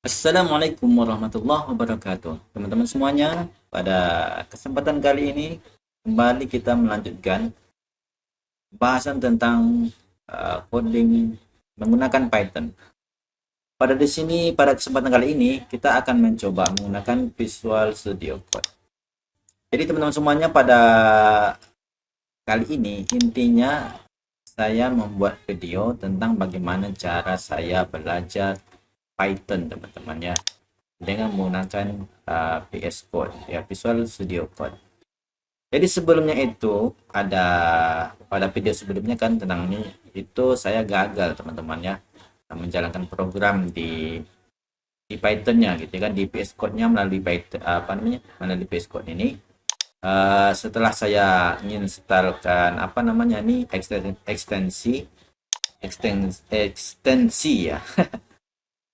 Assalamualaikum warahmatullahi wabarakatuh. Teman-teman semuanya, pada kesempatan kali ini kembali kita melanjutkan bahasan tentang coding menggunakan Python. Pada kesempatan kali ini kita akan mencoba menggunakan Visual Studio Code. Jadi teman-teman semuanya, pada kali ini intinya saya membuat video tentang bagaimana cara saya belajar Python, teman-teman ya, dengan menggunakan VS Code ya, Visual Studio Code. Jadi sebelumnya itu ada pada video sebelumnya kan tentang ini, itu saya gagal teman-teman ya menjalankan program di Python-nya gitu kan, di VS Code-nya melalui Python, melalui VS Code ini. Setelah saya menginstalkan ekstensi ya,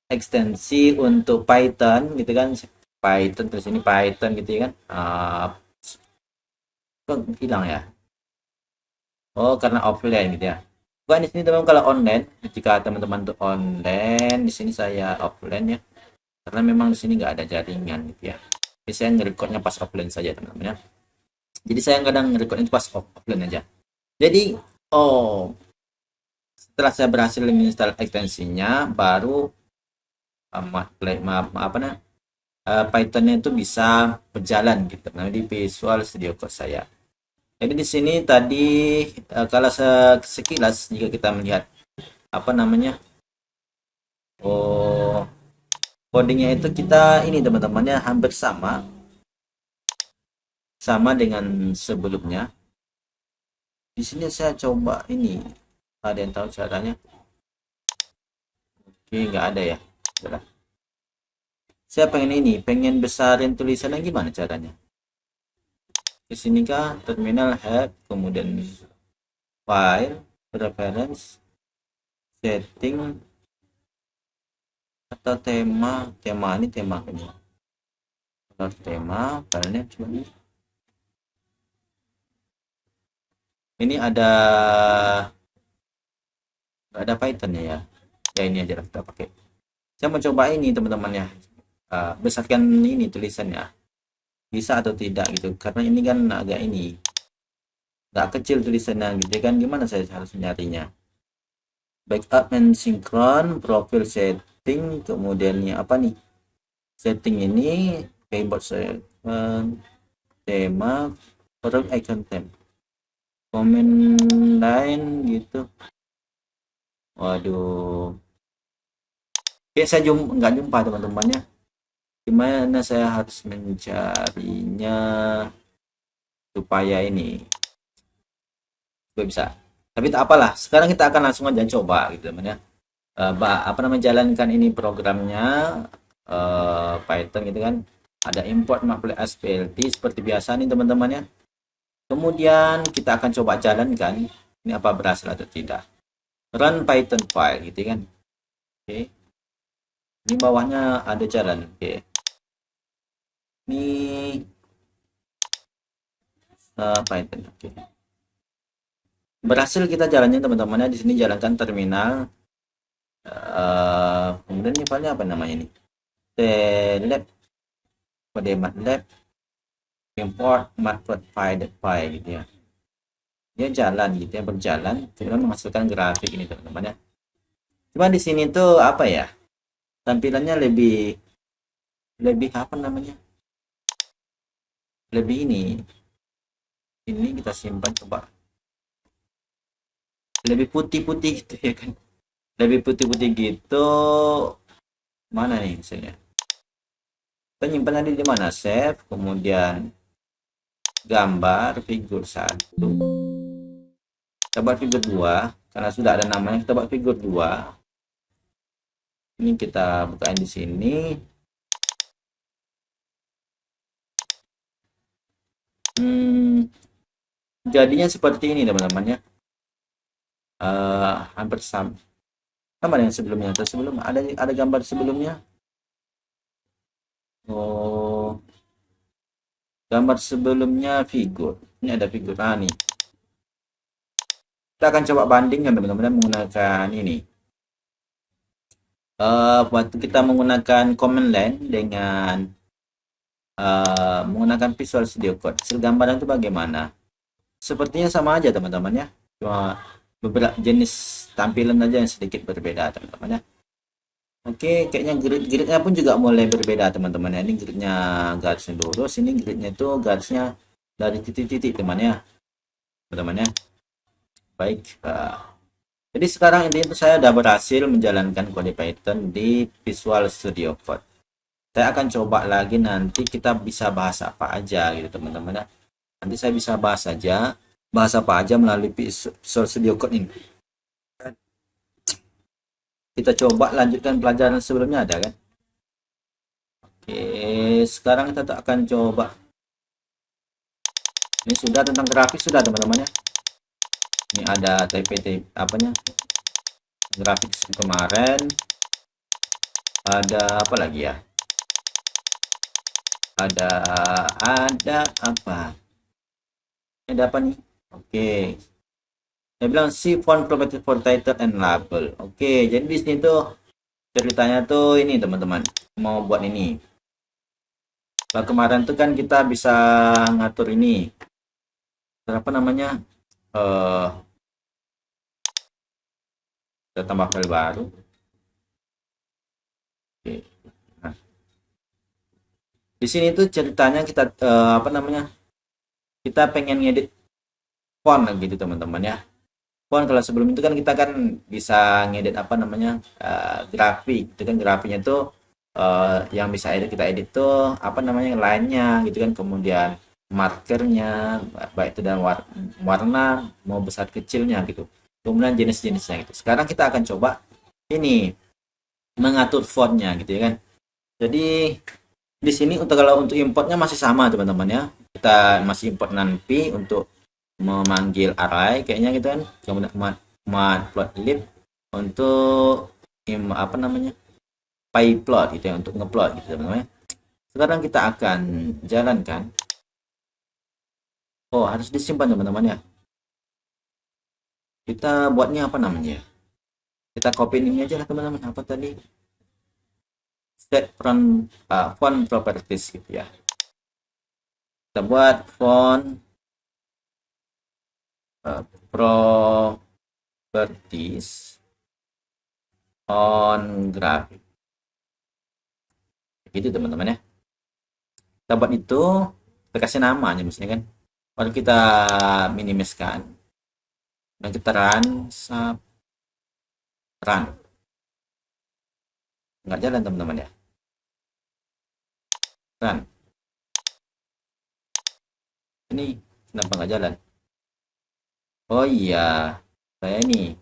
ekstensi untuk Python gitu kan, Python terus ini Python gitu ya kan. Kok hilang ya? Oh, karena offline gitu ya. Bukan di sini teman, kalau online, jika teman-teman tuh online, di sini saya offline ya. Karena memang di sini nggak ada jaringan gitu ya. Jadi saya nge-recordnya pas offline saja teman-teman ya. Jadi saya kadang nge-record itu pas offline aja. Jadi, oh, setelah saya berhasil menginstal ekstensinya, baru Pythonnya itu bisa berjalan gitu. Nah, di Visual Studio Code saya. Jadi di sini tadi, kalau sekilas jika kita melihat apa namanya, oh, codingnya itu kita ini teman-temannya hampir sama sama dengan sebelumnya. Di sini saya coba ini, ada yang tahu caranya? Oke, nggak ada ya. Sudah. Saya pengen besarin tulisannya, gimana caranya? Di sini kah terminal help, kemudian file, preference, setting, atau tema ini tema ini. Kalau tema filenya cuma ini ada Python ya. Ya ini aja kita pakai. Saya mau coba ini teman-teman ya. Besarkan ini tulisannya. Bisa atau tidak gitu. Karena ini kan agak ini. Agak kecil tulisannya gitu kan. Gimana saya harus nyarinya? Backup and synchron, profile setting, kemudian apa nih? Setting ini keyboard saya, tema, product icon temp, comment line gitu. Waduh. Kayak saya nggak jumpa teman-temannya. Gimana saya harus mencarinya supaya ini supaya bisa. Tapi tak apalah. Sekarang kita akan langsung aja coba gitu teman ya. Jalankan ini programnya, Python gitu kan. Ada import maplet SPLT seperti biasa nih teman-teman ya. Kemudian kita akan coba jalankan ini apa berhasil atau tidak. Run Python file gitu kan. Oke. Ini bawahnya ada jalan. Oke. Ini Python. Oke. Berhasil kita jalannya teman-teman ya. Di sini jalankan terminal. Kemudian ini filenya apa namanya ini? Telab, kode MATLAB, import matplotlib gitu ya. Dia jalan gitu ya, berjalan, kemudian menghasilkan grafik ini teman-teman ya. Cuma di sini tuh apa ya? Tampilannya lebih lebih apa namanya? Lebih ini. Ini kita simpan coba. Lebih putih-putih gitu ya kan. Lebih putih-putih gitu. Mana nih misalnya? Kita nyimpan tadi di mana? Save, kemudian gambar figur 1. Kita buat figur 2 karena sudah ada namanya, kita buat figur 2. Ini kita bukain di sini. Jadinya seperti ini teman-teman ya. Hampir sama dengan sebelumnya. Terus sebelum ada gambar sebelumnya. Oh, gambar sebelumnya figur. Ini ada figur nih. Kita akan coba bandingkan teman-teman menggunakan ini. waktu kita menggunakan command line dengan menggunakan Visual Studio Code, hasil gambaran itu bagaimana? Sepertinya sama aja teman-teman ya, cuma beberapa jenis tampilan aja yang sedikit berbeda teman-teman ya. Oke, kayaknya gridnya pun juga mulai berbeda teman-teman ya. Ini gridnya garisnya lurus, ini gridnya itu garisnya dari titik-titik teman ya, teman-teman ya. Baik, jadi sekarang intinya itu saya sudah berhasil menjalankan kode Python di Visual Studio Code. Saya akan coba lagi, nanti kita bisa bahas apa aja gitu teman-teman ya. Nanti saya bisa bahas apa aja melalui Visual Studio Code ini. Kita coba lanjutkan pelajaran sebelumnya, ada kan? Oke, sekarang kita akan coba. Ini sudah tentang grafis sudah teman-teman ya. Ini ada TPT apanya? Grafik kemarin. Ada apa lagi ya? Ada apa? Ada apa nih? Oke. Saya bilang si font property for title and label. Oke, jadi di sini tuh ceritanya tuh ini teman-teman, mau buat ini. Nah, kemarin tuh kan kita bisa ngatur ini. Apa namanya? Kita tambah file baru. Oke. Nah, di sini tuh ceritanya kita apa namanya? Kita pengen ngedit font gitu teman-teman ya. Font kalau sebelum itu kan kita kan bisa ngedit apa namanya? Grafik. Itu kan grafiknya tuh yang bisa kita edit tuh apa namanya? Line-nya gitu kan, kemudian markernya baik itu dan warna mau besar kecilnya gitu, kemudian jenis-jenisnya gitu. Sekarang kita akan coba ini mengatur fontnya gitu ya kan. Jadi di sini untuk importnya masih sama teman-teman ya, kita masih import nanti untuk memanggil array kayaknya gitu kan, kemudian matplotlib untuk apa namanya pyplot gitu ya, untuk ngeplot gitu teman-teman. Sekarang kita akan jalankan. Oh, harus disimpan teman-teman ya. Kita buatnya apa namanya? Kita copy ini aja lah teman-teman. Apa tadi? Set font properties gitu ya. Kita buat font properties on graphic. Gitu teman-teman ya. Kita buat itu, kita kasih namanya mestinya kan. Lalu kita minimiskan. Dan kita run nggak jalan teman-teman ya. Run. Ini kenapa nggak jalan? Oh iya, saya ini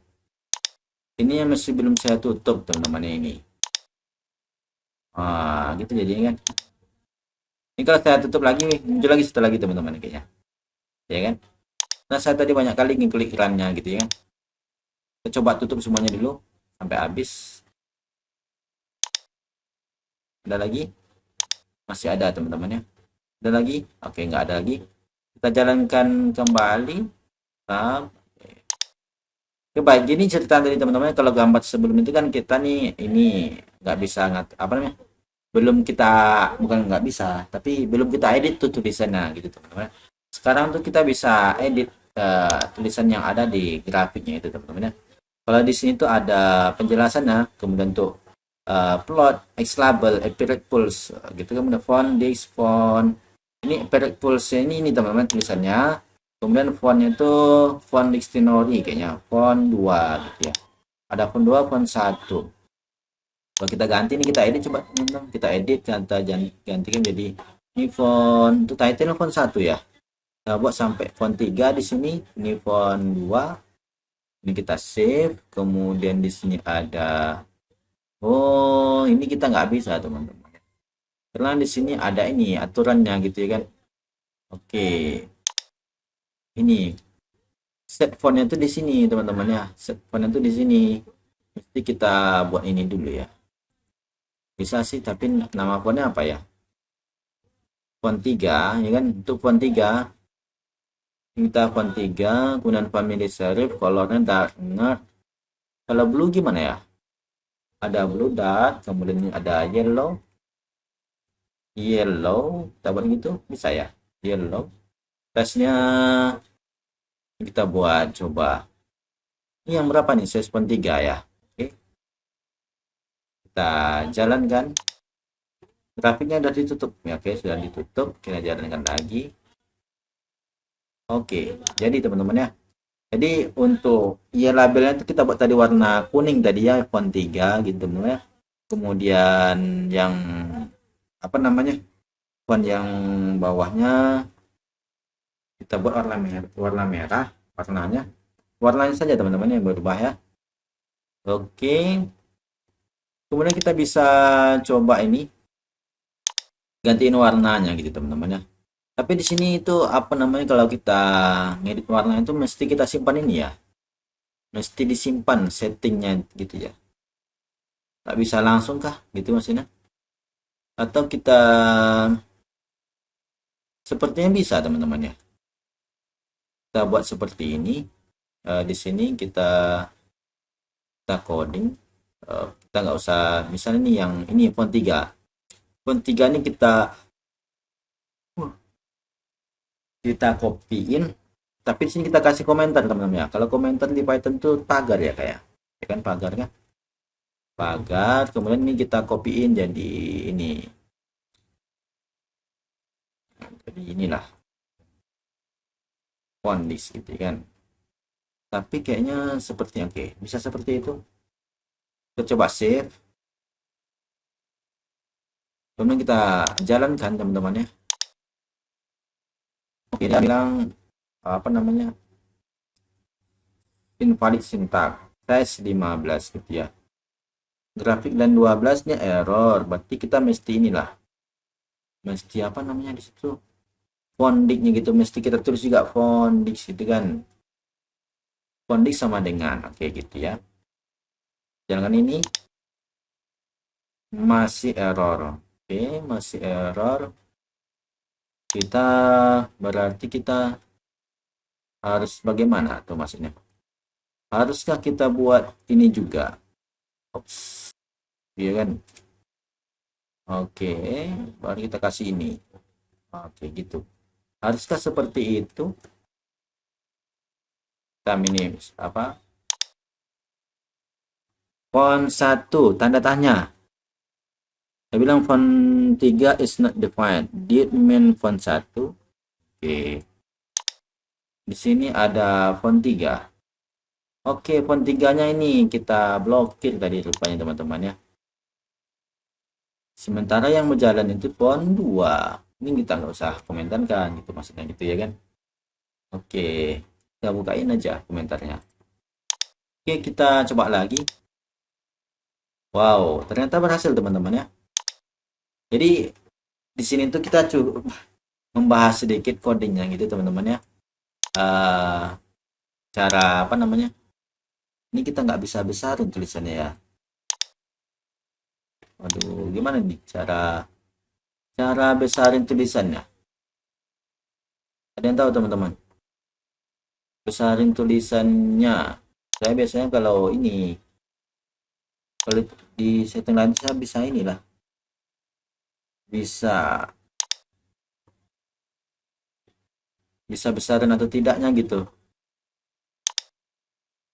yang masih belum saya tutup teman-teman ini. Gitu jadinya kan. Ini kalau saya tutup lagi, muncul lagi setelah lagi teman-teman kayaknya. Ya kan? Nah, saya tadi banyak kali ngeklik runnya gitu ya kan. Kita coba tutup semuanya dulu sampai habis. Ada lagi? Masih ada teman-teman ya. Ada lagi? Oke, nggak ada lagi. Kita jalankan kembali. Oke, baik. Jadi cerita dari teman-teman, kalau gambar sebelum itu kan kita nih ini nggak bisa apa namanya? Bukan nggak bisa, tapi belum kita edit tuh tulisannya gitu teman-teman. Sekarang tuh kita bisa edit tulisan yang ada di grafiknya itu teman-teman ya. Kalau di sini tuh ada penjelasannya, kemudian tuh plot, X label, apparent pulse gitu, kemudian font, this font. Ini apparent pulse ini teman-teman tulisannya. Kemudian fontnya itu font dictionary kayaknya, font 2 gitu ya. Ada font 2, font 1. Kalau kita ganti nih, kita edit coba teman-teman. Kita edit, kita gantikan jadi ini font untuk title font 1 ya. Kita buat sampai font 3 di sini, ini font 2. Ini kita save, kemudian di sini ada ini kita nggak bisa teman-teman. Karena di sini ada ini aturannya gitu ya kan. Oke. Ini set fontnya itu di sini teman-teman ya. Set fontnya itu di sini. Mesti kita buat ini dulu ya. Bisa sih, tapi nama fontnya apa ya? Font 3 ya kan. Untuk font 3 kita font 3, kemudian family serif, colornya dark. Kalau blue gimana ya? ada blue dot, kemudian ada yellow, kita buat gitu bisa ya, yellow. Tesnya kita buat coba. Ini yang berapa nih? 3 ya. Oke, kita jalankan. Grafiknya sudah ditutup ya. Oke, sudah ditutup. Kita jalankan lagi. Oke, jadi teman-teman ya. Jadi untuk ya labelnya itu kita buat tadi warna kuning tadi ya, font 3 gitu teman-teman ya. Kemudian yang apa namanya? Font yang bawahnya kita buat warna merah warnanya. Warnanya saja teman-teman yang berubah ya. Oke. Kemudian kita bisa coba ini gantiin warnanya gitu teman-teman ya. Tapi di sini itu apa namanya, kalau kita ngedit warna itu mesti kita simpan ini ya. Mesti disimpan settingnya gitu ya. Tak bisa langsung kah gitu maksudnya? Atau kita sepertinya bisa teman-teman ya. Kita buat seperti ini. Di sini kita coding. Kita nggak usah misalnya nih yang ini font 3. Font 3 ini kita copyin, tapi di sini kita kasih komentar teman-teman ya. Kalau komentar di Python tuh pagar ya, kayak ya kan, pagar kan, pagar. Kemudian ini kita copyin jadi ini, jadi inilah font list gitu kan. Tapi kayaknya seperti oke, bisa seperti itu. Kita coba save, kemudian kita jalankan teman-teman ya. Oke, dia bilang apa namanya, invalid syntax, size 15 gitu ya. Grafik dan 12-nya error, berarti kita mesti inilah, mesti apa namanya di situ, fondiknya gitu, mesti kita tulis juga fondik gitu kan. Fondik sama dengan oke gitu ya. Jangan ini masih error. Oke, masih error. Kita berarti kita harus bagaimana tuh maksudnya? Haruskah kita buat ini juga? Ops. Iya kan? Oke, baru kita kasih ini. Oke, gitu. Haruskah seperti itu? Kita minim apa? Font 1 tanda tanya. Saya bilang font 3 is not defined. Did mean font 1. Oke. Di sini ada font 3. Oke, font 3-nya ini kita blokir tadi rupanya teman-teman ya. Sementara yang berjalan itu font 2. Ini kita nggak usah komentarkan gitu maksudnya gitu ya kan. Oke, kita bukain aja komentarnya. Oke, kita coba lagi. Wow, ternyata berhasil teman-teman ya. Jadi di sini tuh kita coba membahas sedikit codingnya gitu teman-teman ya. Cara apa namanya? Ini kita nggak bisa besarin tulisannya ya. Waduh, gimana nih cara besarin tulisannya? Ada yang tahu teman-teman? Besarin tulisannya. Saya biasanya kalau ini, kalau di setting lain saya bisa inilah, bisa besarin atau tidaknya gitu.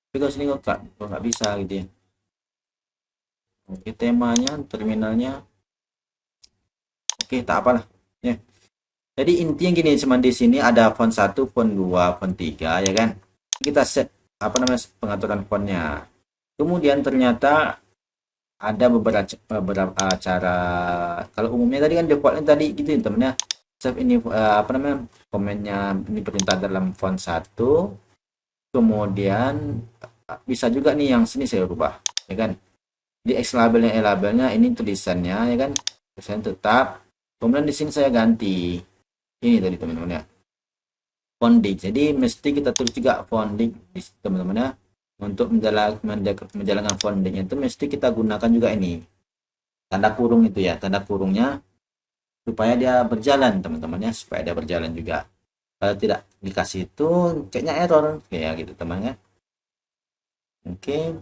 Tapi kalau sini kok nggak bisa gitu ya. Oke, temanya, terminalnya. Oke, tak apalah. Ya. Jadi intinya gini, cuma di sini ada font 1, font 2, font 3 ya kan. Kita set apa namanya pengaturan fontnya. Kemudian ternyata ada beberapa cara. Kalau umumnya tadi kan defaultnya tadi gitu ya temennya. Save ini apa namanya komennya ini perintah dalam font 1. Kemudian bisa juga nih yang sini saya rubah ya kan. Di X labelnya E labelnya ini tulisannya ya kan. Tulisannya tetap. Kemudian di sini saya ganti ini tadi teman-teman ya, fondik. Jadi mesti kita tulis juga fondik di teman-teman ya. Untuk menjalankan fondiknya itu mesti kita gunakan juga ini tanda kurung itu ya, tanda kurungnya supaya dia berjalan teman-teman ya, supaya dia berjalan juga. Kalau tidak dikasih itu kayaknya error kayak gitu teman ya. Oke,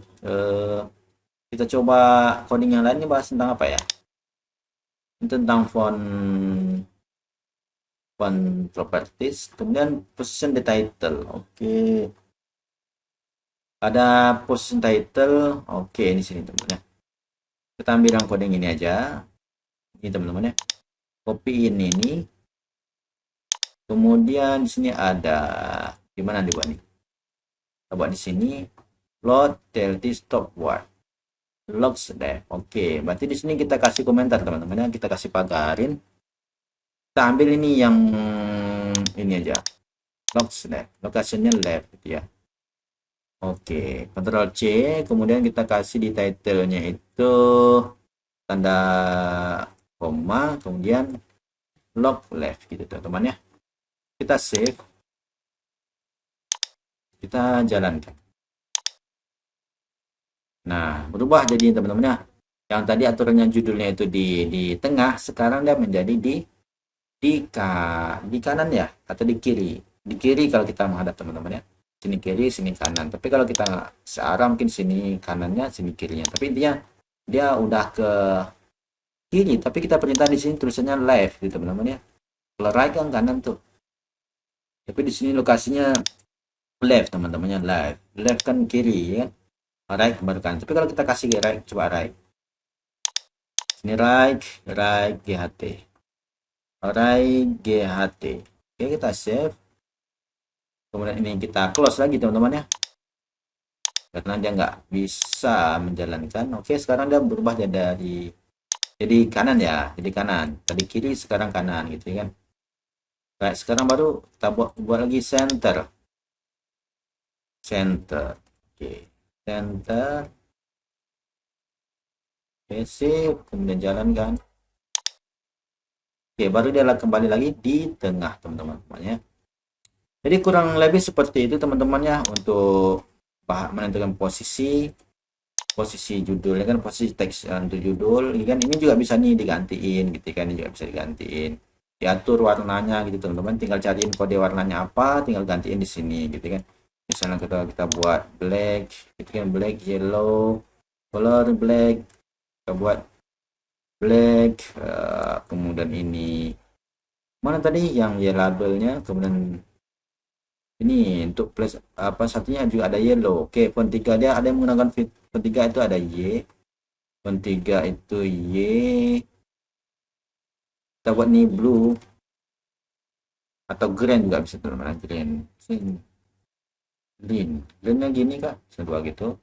Kita coba coding yang lain, ini bahas tentang apa ya? Tentang font properties, kemudian position the title. Oke. Ada position title. Oke, ini sini teman-teman ya. Kita ambil yang coding ini aja. Ini teman-teman ya. Copy ini. Kemudian di sini ada di mana dibuat nih? Kita buat di sini load tlt stop word logs deh. Oke, berarti di sini kita kasih komentar teman-teman ya. Kita kasih pagarin. Kita ambil ini yang ini aja. Logs deh. Lokasinya left gitu ya. Oke, Ctrl C, kemudian kita kasih di title-nya itu tanda koma, kemudian log left gitu teman-teman ya. Kita save, kita jalankan. Nah, berubah jadi teman-teman ya. Yang tadi aturannya judulnya itu di tengah, sekarang dia menjadi di kanan ya, atau di kiri. Di kiri kalau kita menghadap teman-teman ya. Sini kiri, sini kanan. Tapi kalau kita searah mungkin sini kanannya, sini kirinya. Tapi intinya dia udah ke kiri, tapi kita perintah di sini tulisannya left gitu teman-teman ya. Kalau right kan kanan tuh. Tapi di sini lokasinya left teman-temannya, left. Left kan kiri ya. Right baru kanan. Tapi kalau kita kasih right, coba right. Sini right, right GHT. Right GHT. Oke, kita save. Kemudian ini kita close lagi teman-teman ya. Karena dia nggak bisa menjalankan. Oke, sekarang dia berubah jadi kanan ya, jadi kanan. Tadi kiri, sekarang kanan gitu kan. Right, sekarang baru kita buat lagi center. Oke, center. Oke, save, kemudian jalankan. Oke, baru dia kembali lagi di tengah teman-teman ya. Jadi kurang lebih seperti itu teman-teman ya, untuk menentukan posisi judulnya kan, posisi teks untuk judul kan. Ini juga bisa nih digantiin gitu kan, ini juga bisa digantiin, diatur warnanya gitu teman-teman. Tinggal cariin kode warnanya apa, tinggal gantiin di sini gitu kan. Misalnya kita buat black gitu kan, black yellow color black, kita buat black. Kemudian ini mana tadi yang ya labelnya, kemudian ini untuk plus apa satunya juga ada yellow. Oke, font 3 dia ada yang menggunakan font 3 itu ada Y, font 3 itu Y. Kita buat nih blue atau green juga bisa teman-teman. Greennya gini kak, sedua gitu.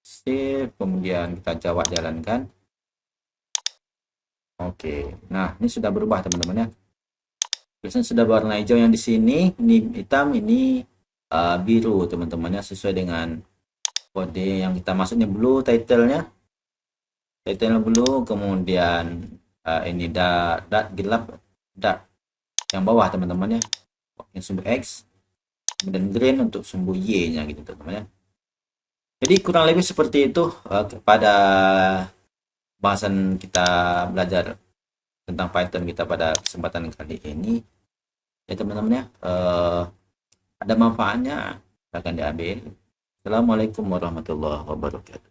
Save, kemudian kita coba jalankan. Oke, nah ini sudah berubah teman-teman ya. Biasanya sudah warna hijau yang di sini, ini hitam, ini biru teman-temannya, sesuai dengan kode yang kita masuknya. Blue title blue, kemudian ini gelap dark yang bawah teman-teman ya, yang sumbu X, kemudian green untuk sumbu Y nya gitu teman-teman ya. Jadi kurang lebih seperti itu pada bahasan kita belajar tentang Python kita pada kesempatan kali ini ya teman-teman ya. Ada manfaatnya akan diambil. Assalamualaikum warahmatullahi wabarakatuh.